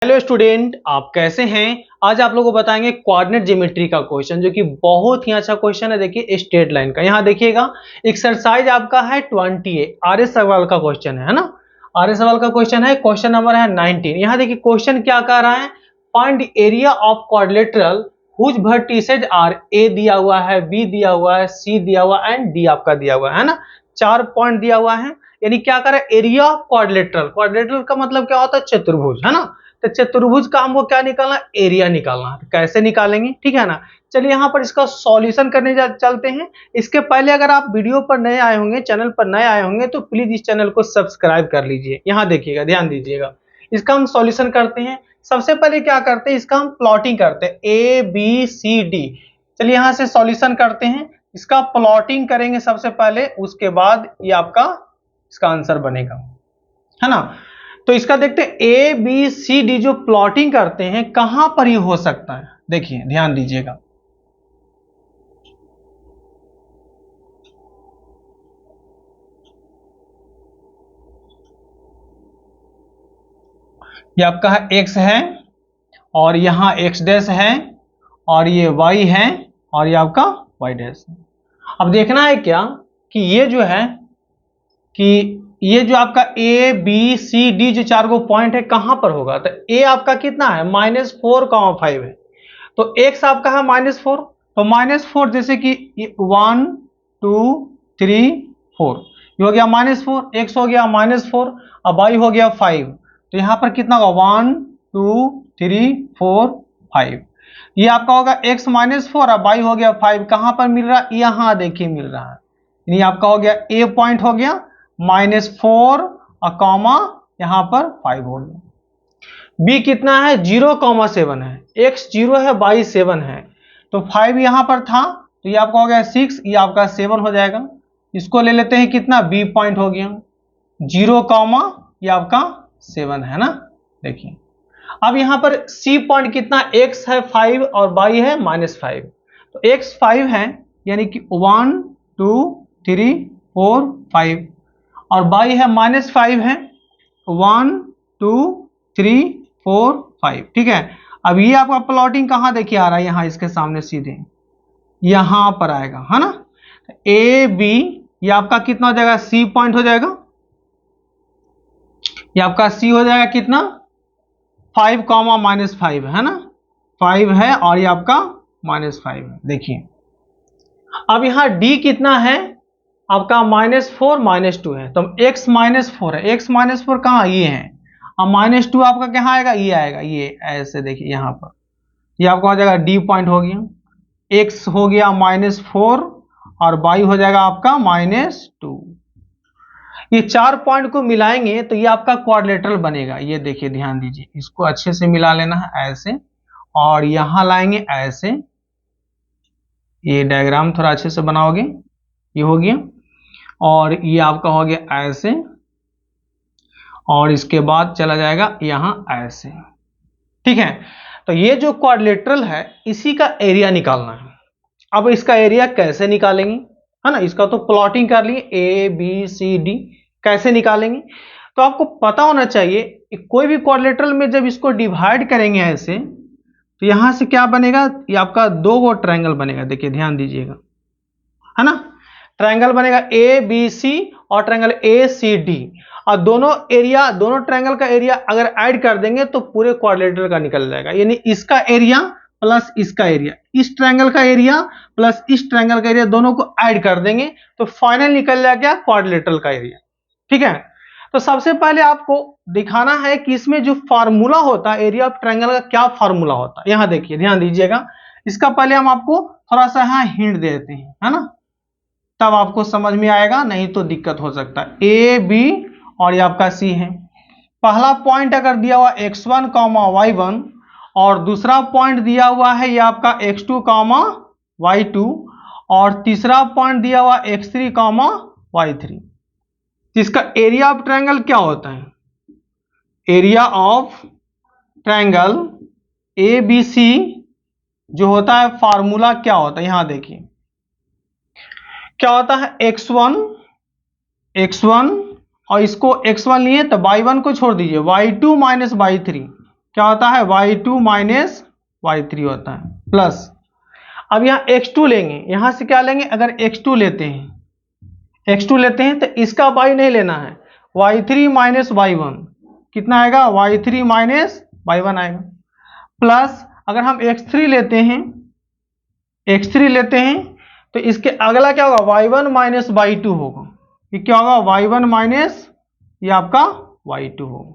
Hello student, आप कैसे हैं। आज आप लोगों को बताएंगे कोऑर्डिनेट ज्योमेट्री का क्वेश्चन, जो कि बहुत ही अच्छा क्वेश्चन है। देखिए स्ट्रेट लाइन का, यहाँ देखिएगा एक्सरसाइज आपका है 20 आर्य सवाल का क्वेश्चन है ना। आर्य सवाल का क्वेश्चन है, क्वेश्चन नंबर है 19। यहाँ देखिए क्वेश्चन क्या कह रहा है, find area of quadrilateral whose vertices are. A दिया हुआ है, बी दिया हुआ है, सी दिया हुआ है एंड डी आपका दिया हुआ है ना। 4 पॉइंट दिया हुआ है, यानी क्या कर रहा है, एरिया ऑफ क्वाड्रिलेटरल। क्वाड्रिलेटरल का मतलब क्या होता है, चतुर्भुज है ना। तो चतुर्भुज का हमको क्या निकालना, एरिया निकालना। तो कैसे निकालेंगे, ठीक है ना। चलिए यहाँ पर इसका सॉल्यूशन करने चलते हैं। इसके पहले अगर आप वीडियो पर नए आए होंगे, चैनल पर नए आए होंगे, तो प्लीज इस चैनल को सब्सक्राइब कर लीजिए। यहाँ देखिएगा, ध्यान दीजिएगा, इसका हम सॉल्यूशन करते हैं। सबसे पहले क्या करते हैं, इसका हम प्लॉटिंग करते हैं, ए बी सी डी। चलिए यहाँ से सॉल्यूशन करते हैं, इसका प्लॉटिंग करेंगे सबसे पहले, उसके बाद ये आपका इसका आंसर बनेगा, है ना। तो इसका देखते हैं, ए बी सी डी जो प्लॉटिंग करते हैं कहां पर ही हो सकता है। देखिए ध्यान दीजिएगा, ये आपका है एक्स है, और यहां एक्स डैश है, और ये वाई है, और ये आपका वाई डैश है। अब देखना है क्या कि ये जो है कि ये जो आपका ए बी सी डी जो 4 पॉइंट है कहां पर होगा। तो ए आपका कितना है, -4,5 है। तो एक्स आपका है -4, तो -4 जैसे कि 1 2 3 4, ये हो गया -4, एक्स हो गया -4, अब वाई हो गया 5। तो यहाँ पर कितना होगा, 1 2 3 4 5। ये आपका होगा x -4, अब वाई हो गया 5। कहाँ पर मिल रहा है, यहाँ देखिए मिल रहा है। ये आपका हो गया ए पॉइंट हो गया -4 और कॉमा यहाँ पर 5 हो गया। बी कितना है, 0,7 है, x 0 है, y 7 है, तो 5 यहां पर था, तो ये आपका हो गया 6, ये आपका 7 हो जाएगा। इसको ले लेते हैं, कितना, बी पॉइंट हो गया 0, ये आपका 7 है ना। देखिए अब यहां पर सी पॉइंट कितना, x है 5 और y है -5। तो x 5 है, यानी कि 1 2 3 4 5, और y है -5 है, 1 2 3 4 5, ठीक है। अब ये आपका प्लॉटिंग कहां देखिए आ रहा है, यहां इसके सामने सीधे यहां पर आएगा, है ना। ए बी ये आपका कितना हो जाएगा, सी पॉइंट हो जाएगा, ये आपका सी हो जाएगा कितना, 5, -5 है ना। 5 है और ये आपका -5 है। देखिए अब यहां डी कितना है आपका, -4 -2 है, तो x -4 है, x -4 कहाँ, ये है। अब -2 आपका कहाँ आएगा, ये आएगा, ये ऐसे देखिए यहाँ पर, ये आपका हो जाएगा डी पॉइंट हो गया, x हो गया -4 और y हो जाएगा आपका -2। ये 4 पॉइंट को मिलाएंगे तो ये आपका क्वाड्रिलेटरल बनेगा। ये देखिए ध्यान दीजिए, इसको अच्छे से मिला लेना है ऐसे, और यहां लाएंगे ऐसे। ये डायग्राम थोड़ा अच्छे से बनाओगे, ये हो गया, और ये आपका हो गया ऐसे, और इसके बाद चला जाएगा यहां ऐसे, ठीक है। तो ये जो क्वाड्रिलेटरल है इसी का एरिया निकालना है। अब इसका एरिया कैसे निकालेंगे, है ना। इसका तो प्लॉटिंग कर लिए, ए बी सी डी, कैसे निकालेंगे। तो आपको पता होना चाहिए कोई भी क्वाड्रिलेटरल में जब इसको डिवाइड करेंगे ऐसे, तो यहां से क्या बनेगा, ये आपका 2 ट्रायंगल बनेगा। देखिए ध्यान दीजिएगा, है ना। ट्रायंगल बनेगा ए बी सी और ट्रायंगल ए सी डी, और दोनों एरिया, दोनों ट्रायंगल का एरिया अगर ऐड कर देंगे तो पूरे क्वाड्रिलेटरल का निकल जाएगा। यानी इसका एरिया प्लस इसका एरिया, इस ट्रायंगल का एरिया प्लस इस ट्रायंगल का एरिया, दोनों को ऐड कर देंगे तो फाइनल निकल जाएगा क्वाड्रिलेटरल का एरिया, ठीक है। तो सबसे पहले आपको दिखाना है कि इसमें जो फार्मूला होता है एरिया ऑफ ट्रायंगल का, क्या फार्मूला होता है। यहां देखिए ध्यान दीजिएगा, इसका पहले हम आपको थोड़ा सा यहाँ हिंट देते हैं, है ना, तब आपको समझ में आएगा, नहीं तो दिक्कत हो सकता है। ए बी और ये आपका सी है। पहला पॉइंट अगर दिया हुआ x1, y1, और दूसरा पॉइंट दिया हुआ है ये आपका x2, y2, और तीसरा पॉइंट दिया हुआ x3, y3। इसका एरिया ऑफ ट्रायंगल क्या होता है, area of triangle A B C जो होता है, फार्मूला क्या होता है, यहां देखिए क्या होता है, x1 और इसको x1 लिए तो y1 को छोड़ दीजिए, y2 - y3, क्या होता है, y2 माइनस y3 होता है, प्लस अब यहाँ x2 लेंगे, यहां से क्या लेंगे, अगर x2 लेते हैं तो इसका y नहीं लेना है, y3 माइनस y1 कितना आएगा, y3 माइनस y1 आएगा, प्लस अगर हम x3 लेते हैं तो इसके अगला क्या होगा, y1 माइनस y2 होगा, ये क्या होगा, y1 माइनस ये आपका y2 होगा।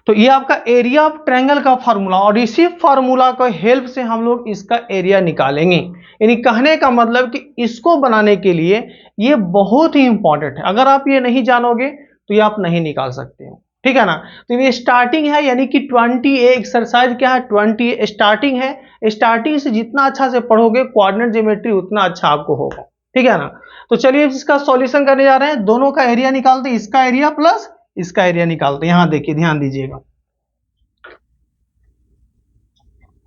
तो ये आपका एरिया ऑफ ट्रायंगल का फार्मूला, और इसी फार्मूला को हेल्प से हम लोग इसका एरिया निकालेंगे। यानी कहने का मतलब कि इसको बनाने के लिए ये बहुत ही इंपॉर्टेंट है, अगर आप ये नहीं जानोगे तो ये आप नहीं निकाल सकते हो, ठीक है ना। तो ये स्टार्टिंग है, यानी कि 20 एक्सरसाइज क्या है, 20 स्टार्टिंग है, स्टार्टिंग से जितना अच्छा से पढ़ोगे कोऑर्डिनेट ज्योमेट्री उतना अच्छा आपको होगा, ठीक है ना। तो चलिए इसका सॉल्यूशन करने जा रहे हैं, दोनों का एरिया निकालते हैं, इसका एरिया प्लस इसका एरिया निकालते हैं। यहां देखिए, ध्यान दीजिएगा,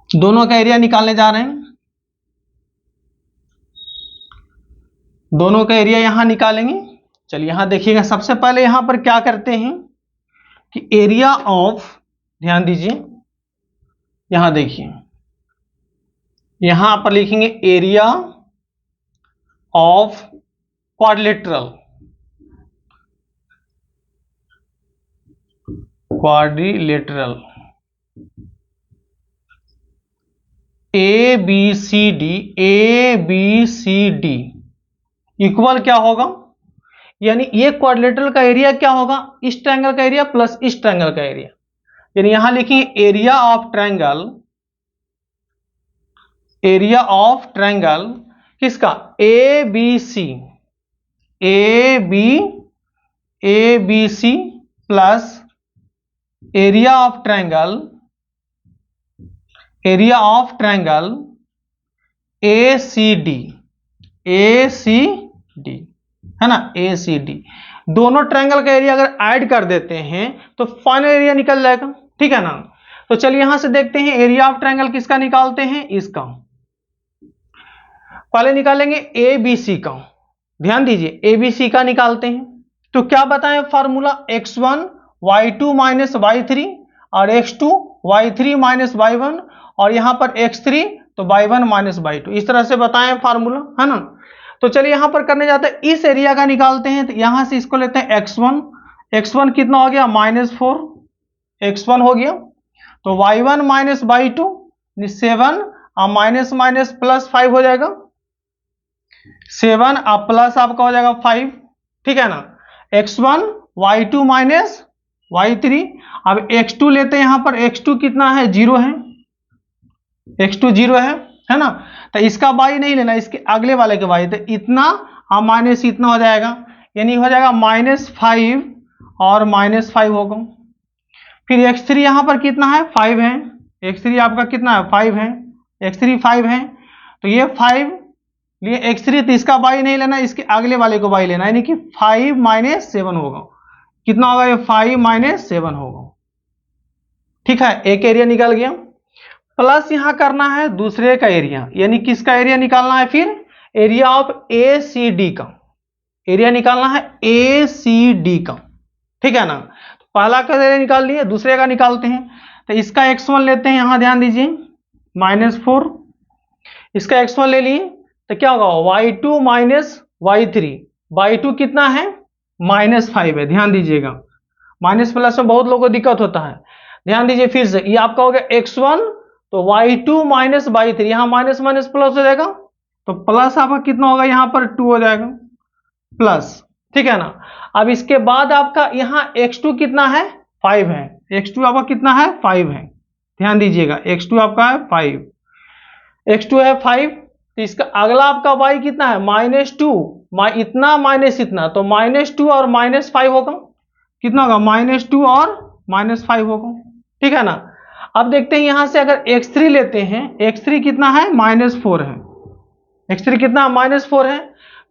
दोनों का एरिया निकालने जा रहे हैं, दोनों का एरिया यहां निकालेंगे। चलिए यहां देखिएगा, सबसे पहले यहां पर क्या करते हैं कि एरिया ऑफ, ध्यान दीजिए, यहां देखिए, यहां पर लिखेंगे area of quadrilateral, A B C D equal क्या होगा, यानी ये क्वाड्रिलेटरल का एरिया क्या होगा, इस ट्रायंगल का एरिया प्लस इस ट्रायंगल का एरिया, यानी यहां लिखेंगे एरिया ऑफ ट्रायंगल किसका, A B C plus area of triangle A C D, है ना, ए सी डी। दोनों ट्रायंगल का एरिया अगर ऐड कर देते हैं तो फाइनल एरिया निकल जाएगा, ठीक है ना। तो चलिए यहां से देखते हैं एरिया ऑफ ट्रायंगल किसका निकालते हैं, इसका पहले निकालेंगे ए बी सी का, ध्यान दीजिए ए बी सी का निकालते हैं। तो क्या बताएं formula, x1 y2 minus y3 और x2 y3 माइनस y1 और यहां पर x3 तो y1 माइनस y2, इस तरह से बताएं फार्मूला, है ना। तो चलिए यहां पर करने जाते हैं, इस एरिया का निकालते हैं। तो यहां से इसको लेते हैं x1 कितना हो गया, -4 x1 हो गया, तो y1 माइनस y2 7 और माइनस माइनस प्लस 5 हो जाएगा, 7 और प्लस आपका हो जाएगा 5, ठीक है ना। x1 y2 माइनस y3, अब x2 लेते हैं, यहां पर x2 कितना है, 0 है, x2 0 है ना। तो इसका y नहीं लेना, इसके अगले वाले के y, तो इतना और माइनस इतना हो जाएगा, यानी हो जाएगा -5 और -5 होगा। फिर x3 यहां पर कितना है, 5 है, x3 आपका कितना है, 5 है, x3 5 है, तो ये 5 लिए x3, तो इसका y नहीं लेना, इसके अगले वाले को y लेना, यानी कि 5 माइनस 7 होगा, कितना होगा ये, 5 माइनस 7 होगा, ठीक है। एक एरिया निकल गया, प्लस यहां करना है दूसरे का एरिया, यानी किसका एरिया निकालना है, फिर area of A C D का एरिया निकालना है, ए सी डी का, ठीक है ना। तो पहला का एरिया निकाल लिए, दूसरे का निकालते हैं। तो इसका x1 लेते हैं, यहां ध्यान दीजिए, -4, इसका x1 ले लिए, तो क्या होगा, y2 माइनस y2 कितना है, -5 है, ध्यान दीजिएगा, माइनस प्लस में बहुत लोगों को दिक्कत होता है, ध्यान दीजिए फिर से, ये आपका हो गया x1, तो y2 माइनस y3, यहां माइनस माइनस प्लस हो जाएगा, तो प्लस आपका कितना होगा, यहां पर 2 हो जाएगा प्लस, ठीक है ना। अब इसके बाद आपका यहां x2 कितना है, 5 है, x2 आपका कितना है, 5 है, ध्यान दीजिएगा, x2 आपका है 5, x2 है 5, तो इसका अगला आपका y कितना है, -2, इतना माइनस इतना, तो -2 और -5 होगा, कितना होगा, -2 और -5 होगा, ठीक है ना। अब देखते हैं यहां से अगर x3 लेते हैं, x3 कितना है, -4 है, x3 कितना, -4 है,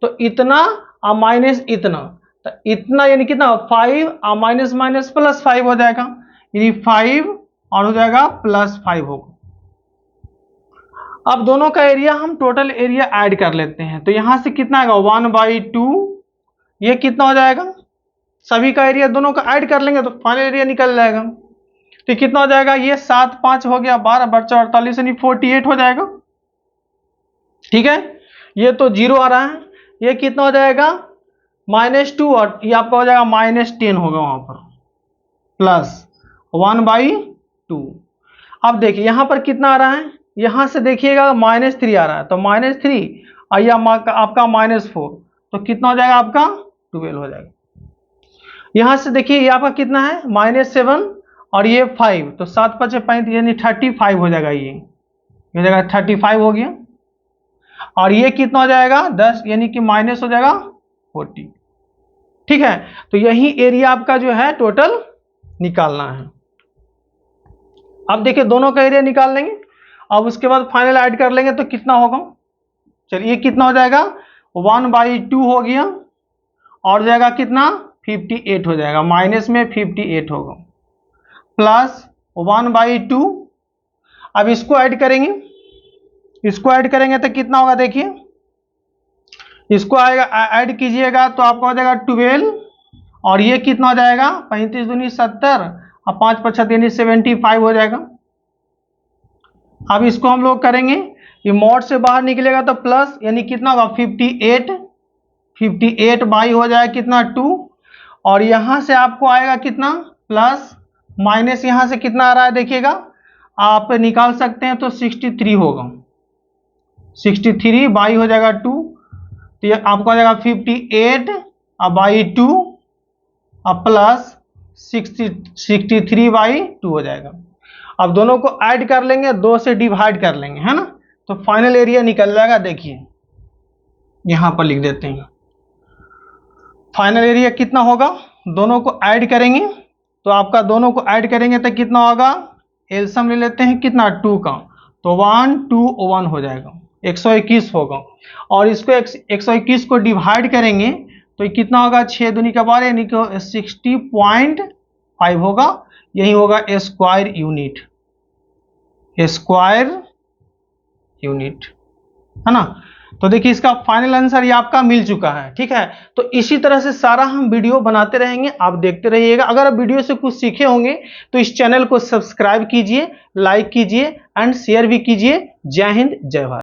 तो इतना और माइनस इतना, तो इतना यानी कितना, 5 और माइनस माइनस प्लस 5 हो जाएगा, यानी 5 और हो जाएगा +5 होगा। अब दोनों का एरिया हम टोटल एरिया ऐड कर लेते हैं, तो यहां से कितना आएगा, 1/2, ये कितना हो जाएगा, सभी का एरिया दोनों का ऐड कर लेंगे तो फाइनल एरिया निकल जाएगा, तो कितना हो जाएगा, ये 7 5 हो गया 12 बच्चा 48 यानी 48 हो जाएगा। ठीक है, ये तो 0 आ रहा है, ये कितना हो जाएगा -2 और ये आपका हो जाएगा -10 होगा वहां पर, प्लस 1/2। अब देखिए यहां पर कितना आ रहा है, यहां से देखिएगा -3 आ रहा है, तो -3 और ये आपका -4, तो कितना हो जाएगा आपका 12 हो जाएगा। यहां से देखिए ये आपका कितना है -7 और ये 5, तो 7 5 35 यानी 35 हो जाएगा, ये हो जाएगा 35 हो गया। और ये कितना हो जाएगा 10 यानी कि माइनस हो जाएगा 40। ठीक है, तो यही एरिया आपका जो है टोटल निकालना है। अब देखिए दोनों का एरिया निकाल लेंगे, अब उसके बाद फाइनल ऐड कर लेंगे तो कितना होगा, चलिए कितना हो जाएगा 1/2 हो गया और जाएगा कितना 58 हो जाएगा, माइनस में 58 होगा प्लस 1/2। अब इसको ऐड करेंगे, इसको ऐड करेंगे तो कितना होगा, देखिए इसको आएगा ऐड कीजिएगा तो आपका हो जाएगा 12 और ये कितना हो जाएगा 35 दूनी 70 और 5 5 यानी 75 हो जाएगा। अब इसको हम लोग करेंगे, ये मॉड से बाहर निकलेगा तो प्लस यानी कितना होगा 58 बाई हो जाएगा कितना 2 और यहां से आपको आएगा कितना प्लस माइनस यहां से कितना आ रहा है देखिएगा, आप निकाल सकते हैं तो 63 होगा, 63 बाई हो जाएगा 2, तो ये आपको आ जाएगा 58 बाई 2 और प्लस 63/2 हो जाएगा। अब दोनों को ऐड कर लेंगे, 2 से डिवाइड कर लेंगे, है ना, तो फाइनल एरिया निकल जाएगा। देखिए यहां पर लिख देते हैं, फाइनल एरिया कितना होगा, दोनों को ऐड करेंगे तो आपका दोनों को ऐड करेंगे तो कितना होगा, एलसीएम ले लेते हैं कितना 2 का, तो 1 2 1 हो जाएगा 121 होगा और इसको 121 को डिवाइड करेंगे तो ये कितना होगा 6 दूनी का 12 यानी कि 60.5 होगा, यही होगा स्क्वायर यूनिट, है ना। तो देखिए इसका फाइनल आंसर ये आपका मिल चुका है। ठीक है, तो इसी तरह से सारा हम वीडियो बनाते रहेंगे, आप देखते रहिएगा। अगर आप वीडियो से कुछ सीखे होंगे तो इस चैनल को सब्सक्राइब कीजिए, लाइक कीजिए एंड शेयर भी कीजिए। जय हिंद, जय भारत।